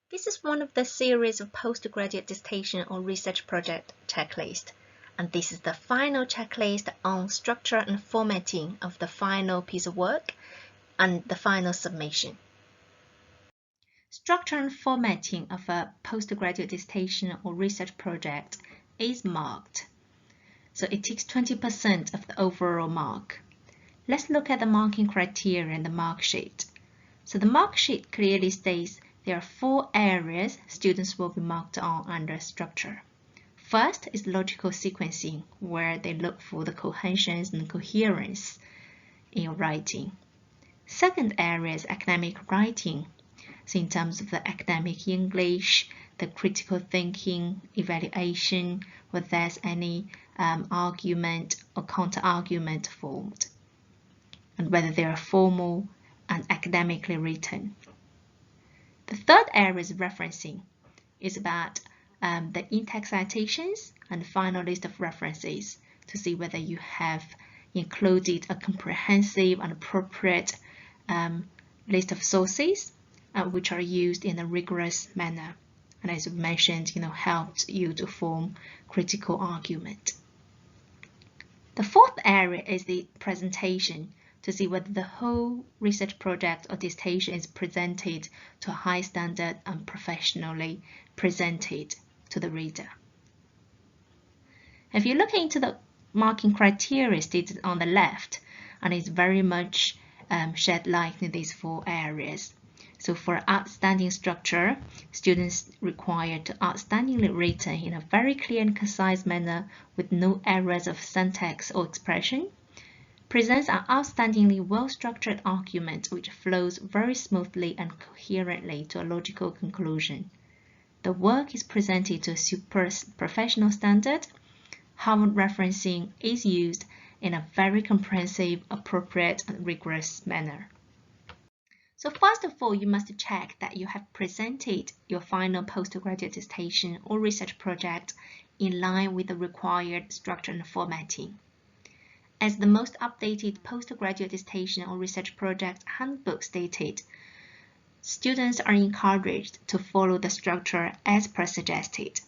This is one of the series of postgraduate dissertation or research project checklist, and this is the final checklist on structure and formatting of the final piece of work and the final submission. Structure and formatting of a postgraduate dissertation or research project is marked. So it takes 20% of the overall mark. Let's look at the marking criteria in the mark sheet. So the mark sheet clearly states there are 4 areas students will be marked on under structure. First is logical sequencing, where they look for the cohesions and coherence in your writing. Second area is academic writing. So in terms of the academic English, the critical thinking, evaluation, whether there's any argument or counter-argument formed, and whether they are formal and academically written. The third area is referencing. It's about the in-text citations and the final list of references to see whether you have included a comprehensive and appropriate list of sources which are used in a rigorous manner, and as we mentioned, helped you to form critical argument. The fourth area is the presentation, to see whether the whole research project or dissertation is presented to a high standard and professionally presented to the reader. If you look into the marking criteria stated on the left, and it's very much shed light in these 4 areas. So for outstanding structure, students required to outstandingly written in a very clear and concise manner with no errors of syntax or expression. Presents an outstandingly well-structured argument which flows very smoothly and coherently to a logical conclusion. The work is presented to a super professional standard. Harvard referencing is used in a very comprehensive, appropriate, and rigorous manner. So first of all, you must check that you have presented your final postgraduate dissertation or research project in line with the required structure and formatting. As the most updated postgraduate dissertation or research project handbook stated, students are encouraged to follow the structure as per suggested.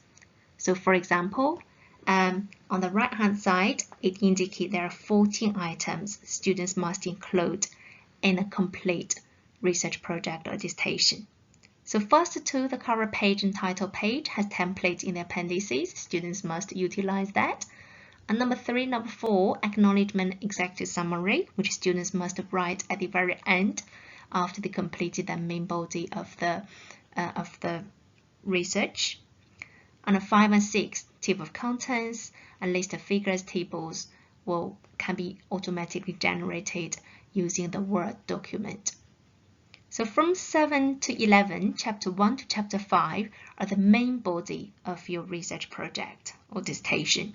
So for example, on the right-hand side, it indicates there are 14 items students must include in a complete research project or dissertation. So first 2, the cover page and title page has templates in the appendices. Students must utilize that. And number 3, number 4, acknowledgement executive summary, which students must write at the very end after they completed the main body of the research. And 5 and 6, table of contents and list of figures tables can be automatically generated using the Word document. So from 7 to 11, chapter 1 to chapter 5 are the main body of your research project or dissertation.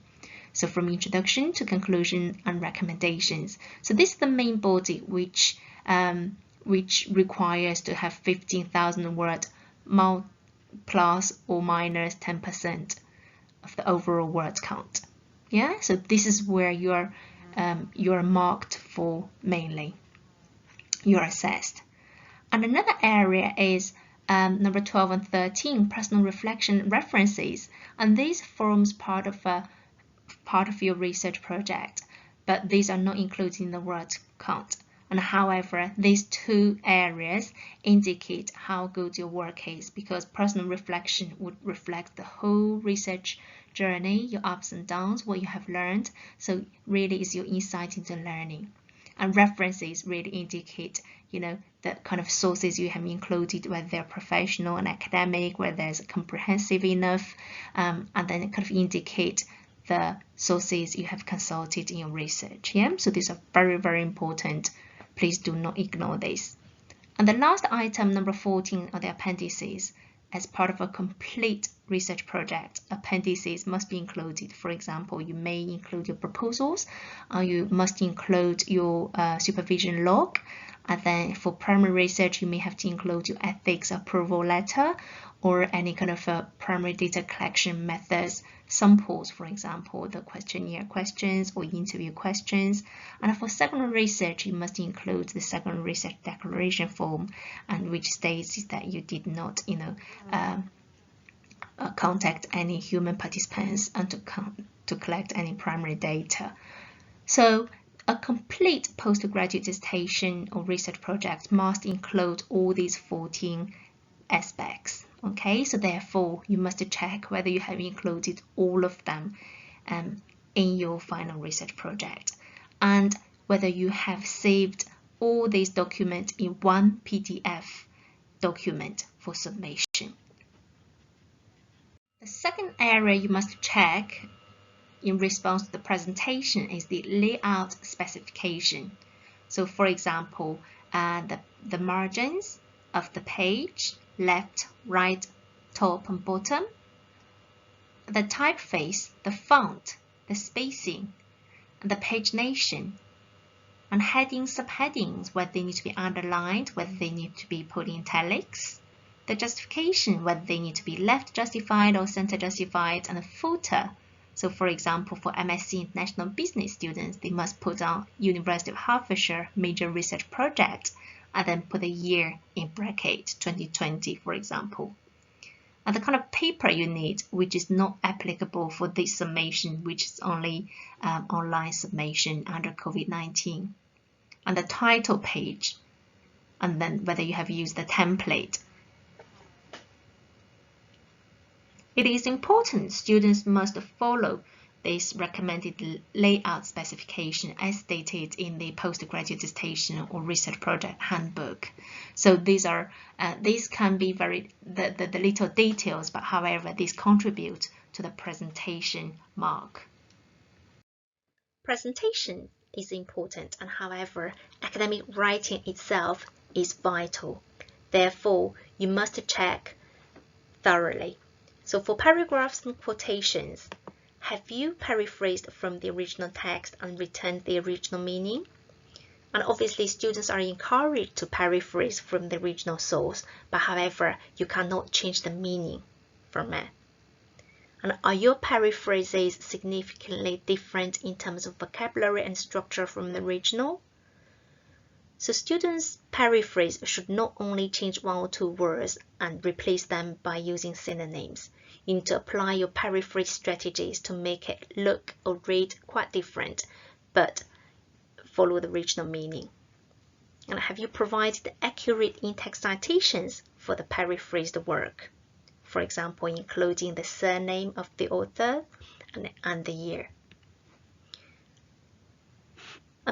So from introduction to conclusion and recommendations. So this is the main body which requires to have 15,000 words plus or minus 10% of the overall words count. Yeah, so this is where you're marked for mainly. You're assessed. And another area is number 12 and 13, personal reflection references, and this forms part of your research project, but these are not included in the word count. And however, these 2 areas indicate how good your work is, because personal reflection would reflect the whole research journey, your ups and downs, what you have learned. So really is your insight into learning. And references really indicate, the kind of sources you have included, whether they're professional and academic, whether there's comprehensive enough, and then it kind of indicate the sources you have consulted in your research. Yeah, so these are very, very important. Please do not ignore this. And the last item, number 14, are the appendices. As part of a complete research project, appendices must be included. For example, you may include your proposals, or you must include your supervision log, And then for primary research, you may have to include your ethics approval letter or any kind of primary data collection methods, samples, for example, the questionnaire questions or interview questions. And for secondary research, you must include the secondary research declaration form, and which states that you did not, contact any human participants and to collect any primary data. So a complete postgraduate dissertation or research project must include all these 14 aspects. Okay, so therefore you must check whether you have included all of them in your final research project, and whether you have saved all these documents in one PDF document for submission. The second area you must check in response to the presentation is the layout specification. So for example, the margins of the page, left, right, top and bottom, the typeface, the font, the spacing, and the pagination, and headings, subheadings, whether they need to be underlined, whether they need to be put in italics, the justification, whether they need to be left justified or center justified, and the footer. So for example, for MSc International Business students, they must put on University of Hertfordshire major research project and then put a year in bracket, 2020, for example. And the kind of paper you need, which is not applicable for this submission, which is only online submission under COVID-19. And the title page, and then whether you have used the template. It is important students must follow this recommended layout specification as stated in the postgraduate dissertation or research project handbook. So these can be the little details, but however, these contribute to the presentation mark. Presentation is important, and however, academic writing itself is vital. Therefore, you must check thoroughly. So for paragraphs and quotations, have you paraphrased from the original text and returned the original meaning? And obviously, students are encouraged to paraphrase from the original source, but however, you cannot change the meaning from it. And are your paraphrases significantly different in terms of vocabulary and structure from the original? So students' paraphrase should not only change one or two words and replace them by using synonyms. You need to apply your paraphrase strategies to make it look or read quite different, but follow the original meaning. And have you provided accurate in-text citations for the paraphrased work? For example, including the surname of the author and the year.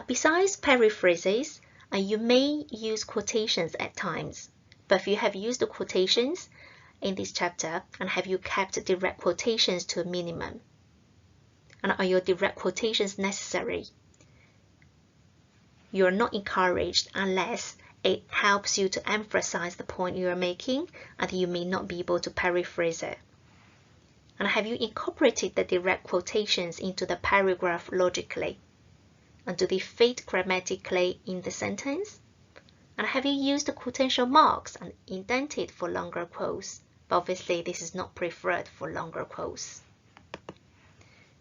Besides paraphrases, you may use quotations at times, but if you have used the quotations in this chapter, and have you kept direct quotations to a minimum? And are your direct quotations necessary? You are not encouraged unless it helps you to emphasize the point you are making, and you may not be able to paraphrase it. And have you incorporated the direct quotations into the paragraph logically? And do they fit grammatically in the sentence? And have you used the quotation marks and indented for longer quotes? But obviously, this is not preferred for longer quotes.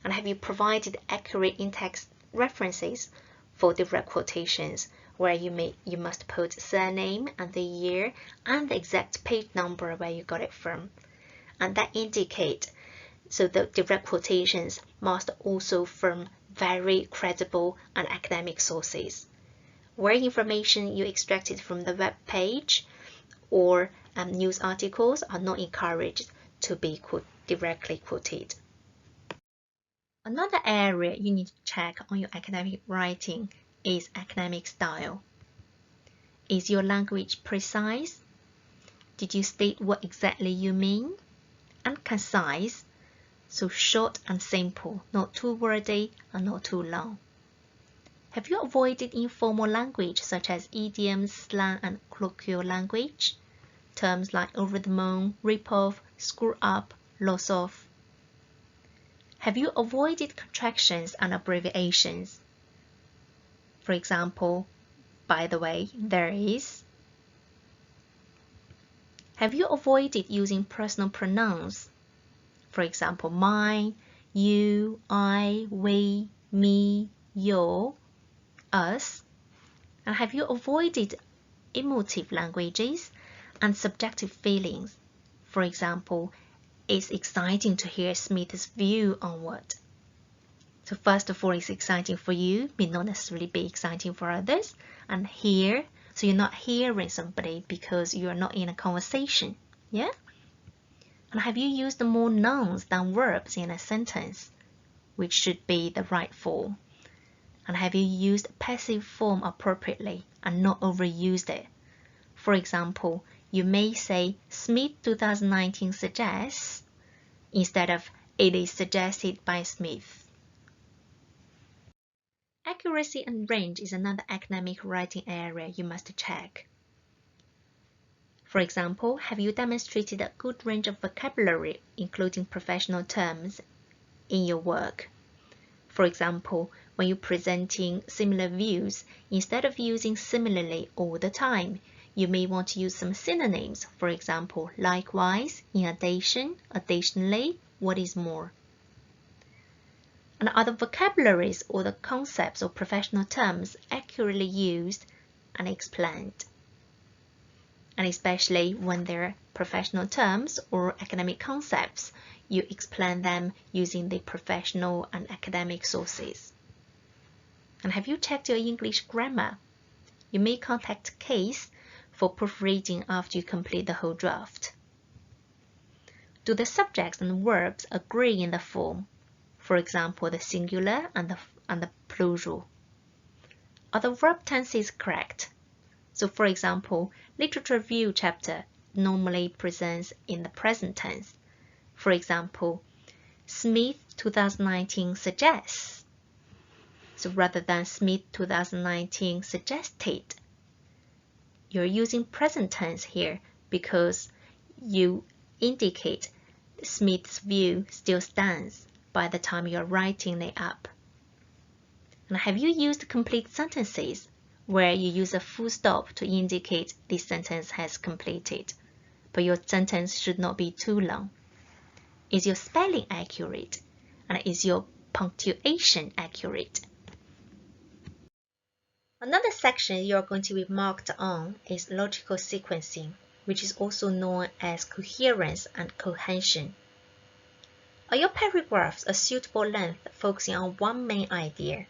And have you provided accurate in-text references for direct quotations, where you must put surname and the year and the exact page number where you got it from? And that indicate, so the direct quotations must also from very credible and academic sources. Where information you extracted from the web page or news articles are not encouraged to be directly quoted. Another area you need to check on your academic writing is academic style. Is your language precise? Did you state what exactly you mean? And concise, so short and simple, not too wordy and not too long. Have you avoided informal language such as idioms, slang, and colloquial language? Terms like over the moon, rip off, screw up, loss of. Have you avoided contractions and abbreviations? For example, by the way, there is. Have you avoided using personal pronouns? For example, mine, you, I, we, me, your, us. And have you avoided emotive languages and subjective feelings? For example, it's exciting to hear Smith's view on what. So first of all, it's exciting for you, may not necessarily be exciting for others. And hear, so you're not hearing somebody because you're not in a conversation. Yeah? And have you used more nouns than verbs in a sentence, which should be the right form? And have you used passive form appropriately and not overused it? For example, you may say Smith 2019 suggests instead of it is suggested by Smith. Accuracy and range is another academic writing area you must check. For example, have you demonstrated a good range of vocabulary, including professional terms, in your work? For example, when you're presenting similar views, instead of using similarly all the time, you may want to use some synonyms. For example, likewise, in addition, additionally, what is more. And other vocabularies or the concepts or professional terms accurately used and explained. And especially when they're professional terms or academic concepts, you explain them using the professional and academic sources. And have you checked your English grammar? You may contact Case for proofreading after you complete the whole draft. Do the subjects and verbs agree in the form? For example, the singular and the plural. Are the verb tenses correct? So for example, literature review chapter normally presents in the present tense. For example, Smith 2019 suggests. So rather than Smith 2019 suggested, you're using present tense here because you indicate Smith's view still stands by the time you're writing it up. And have you used complete sentences where you use a full stop to indicate this sentence has completed, but your sentence should not be too long? Is your spelling accurate? And is your punctuation accurate? Another section you're going to be marked on is logical sequencing, which is also known as coherence and cohesion. Are your paragraphs a suitable length focusing on one main idea?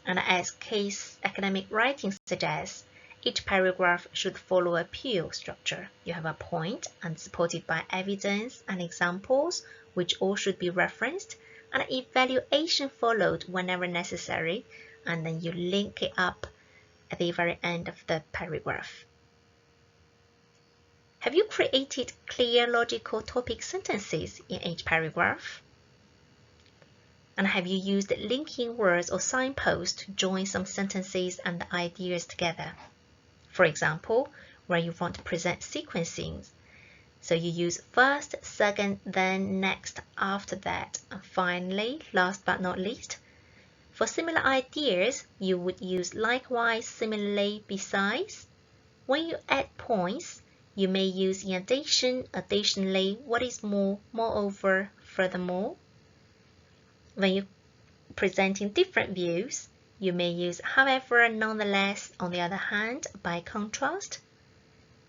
And as Case academic writing suggests, each paragraph should follow a PEEL structure. You have a point and supported by evidence and examples, which all should be referenced, and evaluation followed whenever necessary, and then you link it up at the very end of the paragraph. Have you created clear logical topic sentences in each paragraph? And have you used linking words or signposts to join some sentences and the ideas together? For example, where you want to present sequencing, so you use first, second, then, next, after that, and finally, last but not least. For similar ideas, you would use likewise, similarly, besides. When you add points, you may use in addition, additionally, what is more, moreover, furthermore. When you're presenting different views, you may use however, nonetheless, on the other hand, by contrast.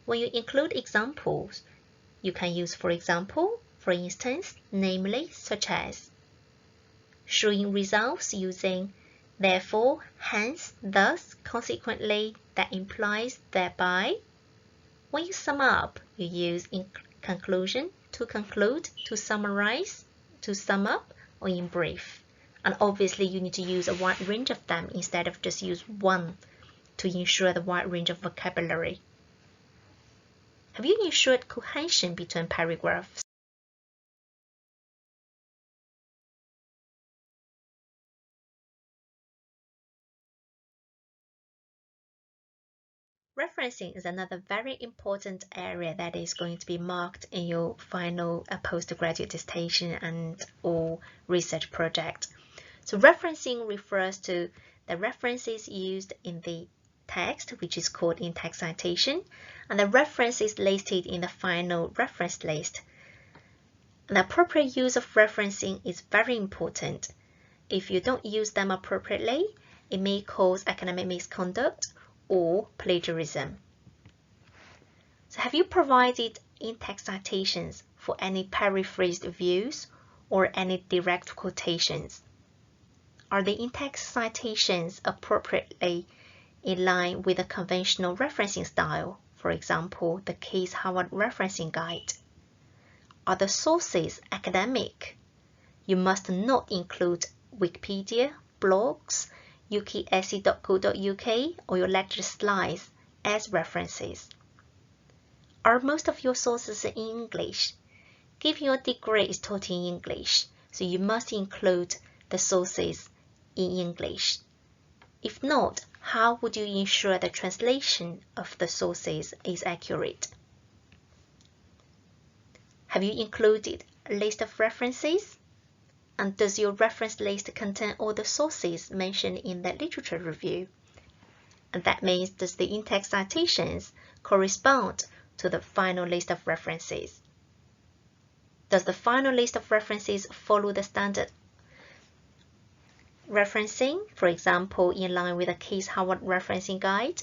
When you include examples, you can use for example, for instance, namely, such as showing results using therefore, hence, thus, consequently, that implies, thereby. When you sum up, you use in conclusion, to conclude, to summarize, to sum up, or in brief. And obviously you need to use a wide range of them instead of just use one to ensure the wide range of vocabulary. Have you ensured cohesion between paragraphs? Referencing is another very important area that is going to be marked in your final postgraduate dissertation and or research project. So referencing refers to the references used in the text, which is called in-text citation, and the reference is listed in the final reference list. The appropriate use of referencing is very important. If you don't use them appropriately, it may cause academic misconduct or plagiarism. So have you provided in-text citations for any paraphrased views or any direct quotations? Are the in-text citations appropriately in line with the conventional referencing style, for example, the Case Howard Referencing Guide? Are the sources academic? You must not include Wikipedia, blogs, ukse.co.uk, or your lecture slides as references. Are most of your sources in English? Given your degree is taught in English, so you must include the sources in English. If not, how would you ensure the translation of the sources is accurate? Have you included a list of references? And does your reference list contain all the sources mentioned in the literature review? And that means, does the in-text citations correspond to the final list of references? Does the final list of references follow the standard referencing, for example, in line with the Case Howard Referencing Guide?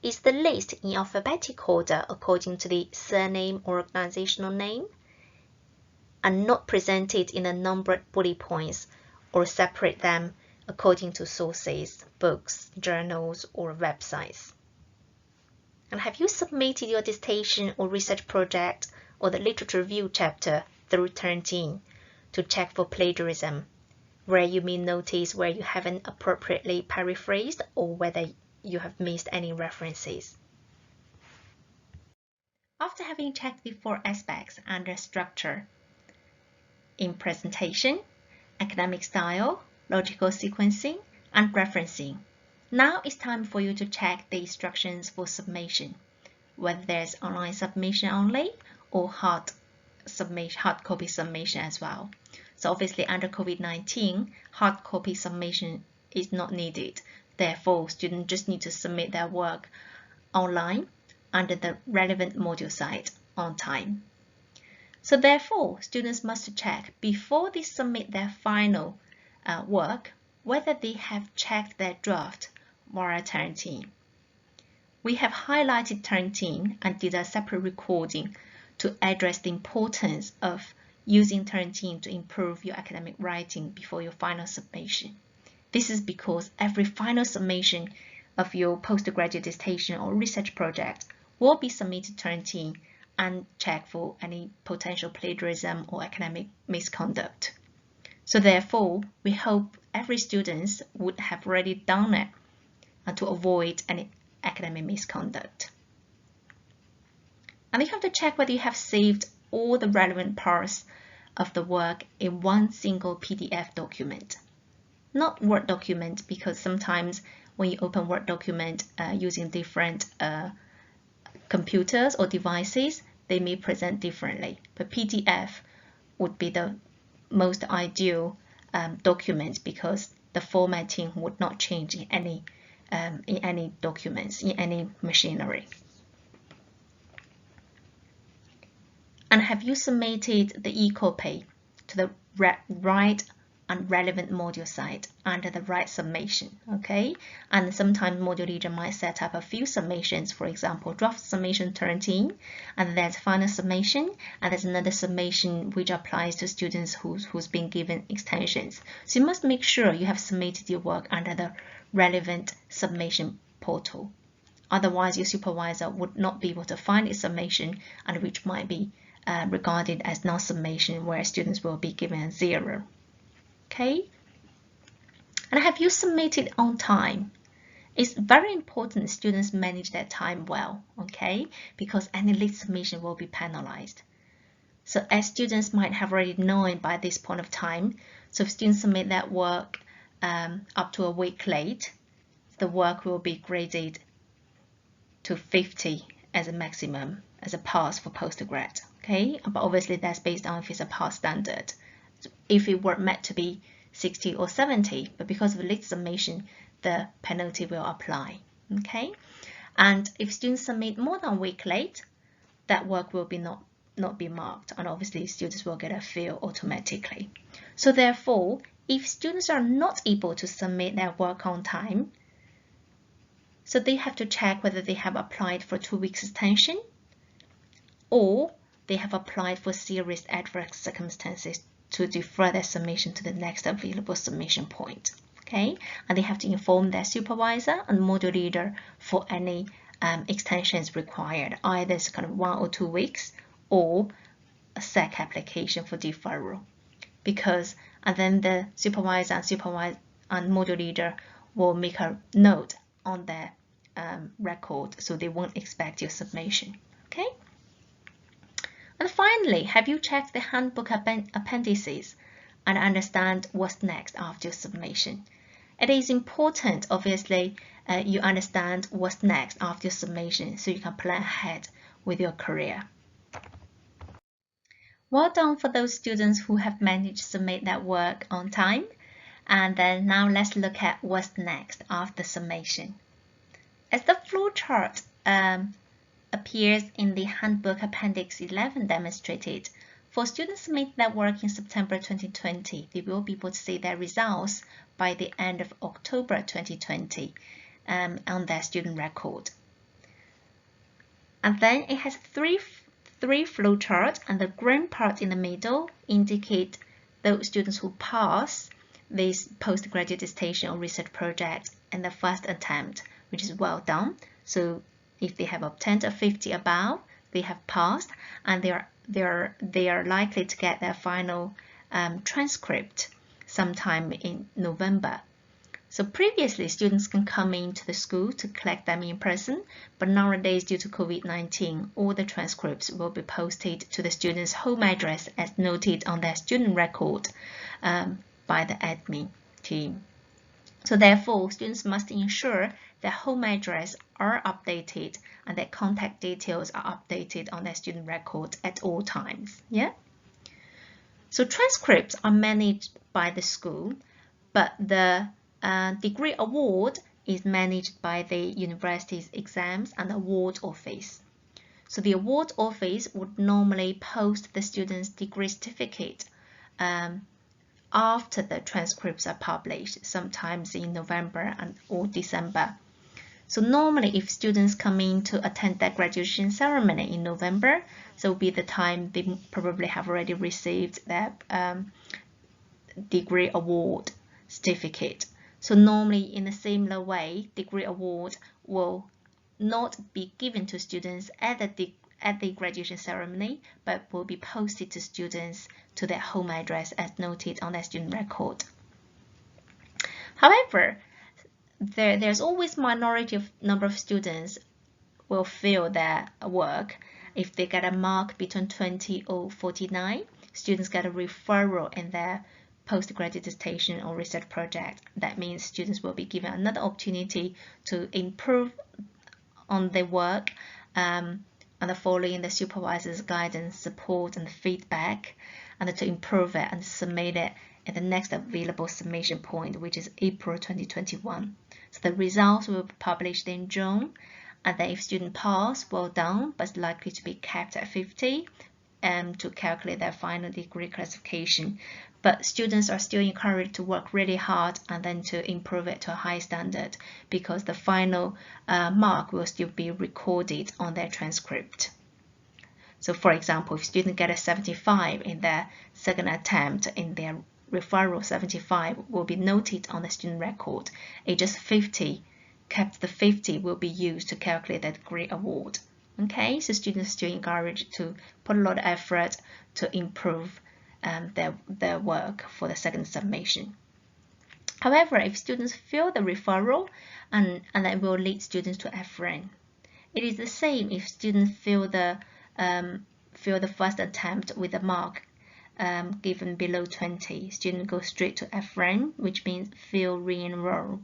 Is the list in alphabetic order according to the surname or organizational name, and not presented in a numbered bullet points, or separate them according to sources, books, journals, or websites? And have you submitted your dissertation or research project or the literature review chapter through Turnitin to check for plagiarism, where you may notice where you haven't appropriately paraphrased or whether you have missed any references? After having checked the 4 aspects under structure, in presentation, academic style, logical sequencing, and referencing, now it's time for you to check the instructions for submission, whether there's online submission only or hard copy submission as well. So obviously under COVID-19, hard copy submission is not needed. Therefore, students just need to submit their work online under the relevant module site on time. So therefore, students must check before they submit their final work whether they have checked their draft via Turnitin. We have highlighted Turnitin and did a separate recording to address the importance of using Turnitin to improve your academic writing before your final submission. This is because every final submission of your postgraduate dissertation or research project will be submitted to Turnitin and check for any potential plagiarism or academic misconduct. So therefore, we hope every student would have already done it to avoid any academic misconduct. And you have to check whether you have saved all the relevant parts of the work in one single PDF document. Not Word document, because sometimes when you open Word document using different computers or devices, they may present differently. But PDF would be the most ideal document because the formatting would not change in any documents, in any machinery. And have you submitted the e-copy to the right and relevant module site under the right submission? Okay, and sometimes module leader might set up a few submissions, for example, draft submission Turnitin, and there's final submission, and there's another submission which applies to students who's been given extensions. So you must make sure you have submitted your work under the relevant submission portal. Otherwise, your supervisor would not be able to find a submission, and which might be regarded as non-submission, where students will be given a 0. Okay, and have you submitted on time? It's very important students manage their time well, okay, because any late submission will be penalized. So as students might have already known by this point of time, so if students submit that work up to a week late, the work will be graded to 50 as a maximum, as a pass for postgrad, okay, but obviously that's based on if it's a pass standard. If it were meant to be 60 or 70, but because of late submission, the penalty will apply. Okay, and if students submit more than a week late, that work will be not be marked, and obviously students will get a fail automatically. So therefore, if students are not able to submit their work on time, so they have to check whether they have applied for 2 weeks extension or they have applied for serious adverse circumstances to defer their submission to the next available submission point. Okay, and they have to inform their supervisor and module leader for any extensions required, either it's kind of 1 or 2 weeks or a SEC application for deferral. And then the supervisor and module leader will make a note on their record, so they won't expect your submission. Okay. And finally, have you checked the handbook appendices and understand what's next after your submission? It is important, obviously, you understand what's next after your submission so you can plan ahead with your career. Well done for those students who have managed to submit that work on time. And then now let's look at what's next after summation. As the flowchart appears in the Handbook Appendix 11 demonstrated, for students submitting their work in September 2020, they will be able to see their results by the end of October 2020 on their student record. And then it has three flowcharts, and the green part in the middle indicate those students who pass this postgraduate dissertation or research project in the first attempt, which is well done. So if they have obtained a 50 above, they have passed, and they are likely to get their final transcript sometime in November. So previously, students can come into the school to collect them in person, but nowadays, due to COVID-19, all the transcripts will be posted to the student's home address as noted on their student record by the admin team. So therefore, students must ensure their home address are updated and their contact details are updated on their student record at all times. Yeah. So transcripts are managed by the school, but the degree award is managed by the university's exams and award office. So the award office would normally post the student's degree certificate after the transcripts are published, sometimes in November or December. So normally if students come in to attend their graduation ceremony in November, so will be the time they probably have already received their degree award certificate. So normally in a similar way, degree award will not be given to students at the graduation ceremony, but will be posted to students to their home address as noted on their student record. However, there's always minority number of students will fail their work. If they get a mark between 20 or 49, students get a referral in their postgraduate dissertation or research project. That means students will be given another opportunity to improve on their work and following the supervisor's guidance, support and feedback, and to improve it and submit it at the next available submission point, which is April 2021. So the results will be published in June, and then if student pass, well done, but it's likely to be capped at 50 to calculate their final degree classification. But students are still encouraged to work really hard and then to improve it to a high standard, because the final mark will still be recorded on their transcript. So for example, if students get a 75 in their second attempt, in their referral 75 will be noted on the student record. It just 50, kept the 50 will be used to calculate the degree award. Okay, so students are still encouraged to put a lot of effort to improve their work for the second submission. However, if students fail the referral, and that will lead students to F-rank. It is the same if students fail the first attempt with a mark given below 20. Students go straight to F-rank, which means fail re-enroll.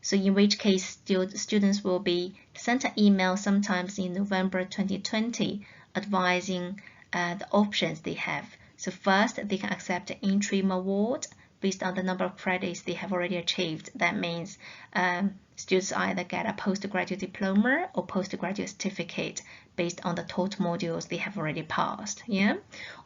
So in which case, students will be sent an email sometimes in November 2020 advising the options they have. So first, they can accept the interim award based on the number of credits they have already achieved. That means students either get a postgraduate diploma or postgraduate certificate based on the total modules they have already passed. Yeah,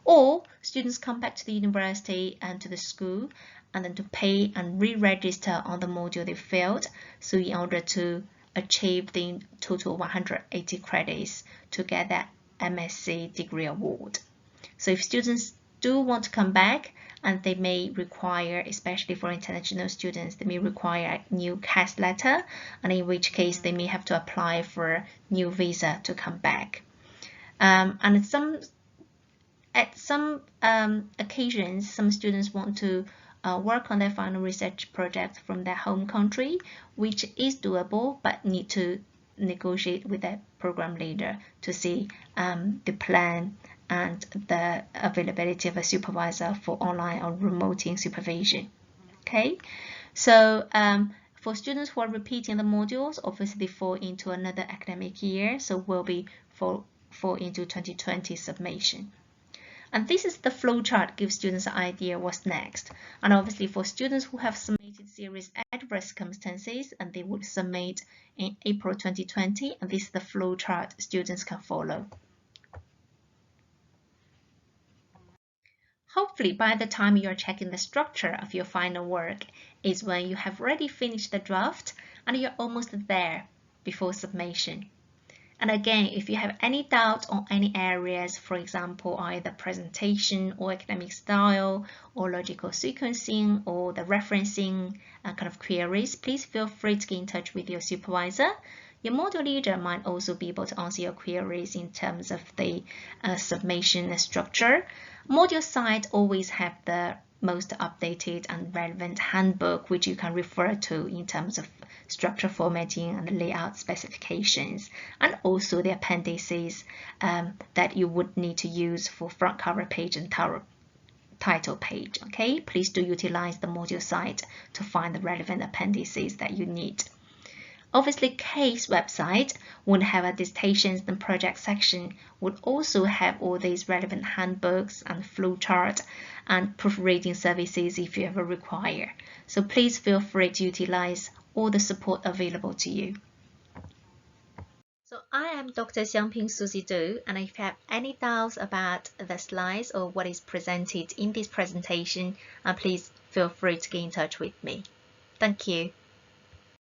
or students come back to the university and to the school and then to pay and re-register on the module they failed. So in order to achieve the total 180 credits to get that MSc degree award. So if students do want to come back, and they may require, especially for international students, they may require a new CAS letter, and in which case they may have to apply for new visa to come back. And at some occasions, some students want to work on their final research project from their home country, which is doable, but need to negotiate with their program leader to see the plan and the availability of a supervisor for online or remote supervision. Okay, so for students who are repeating the modules, obviously they fall into another academic year, so will be fall into 2020 submission. And this is the flowchart, gives students an idea what's next. And obviously for students who have submitted serious adverse circumstances, and they would submit in April 2020, and this is the flowchart students can follow. Hopefully by the time you're checking the structure of your final work is when you have already finished the draft and you're almost there before submission. And again, if you have any doubt on any areas, for example, either presentation or academic style or logical sequencing or the referencing kind of queries, please feel free to get in touch with your supervisor. Your module leader might also be able to answer your queries in terms of the submission structure. Module site always have the most updated and relevant handbook, which you can refer to in terms of structure formatting and layout specifications, and also the appendices that you would need to use for front cover page and title page. Okay, please do utilize the module site to find the relevant appendices that you need. Obviously, CASE website would have a dissertations and project section, would also have all these relevant handbooks and flowchart and proofreading services if you ever require. So please feel free to utilize all the support available to you. So I am Dr. Xiangping Susie Du, and if you have any doubts about the slides or what is presented in this presentation, please feel free to get in touch with me. Thank you.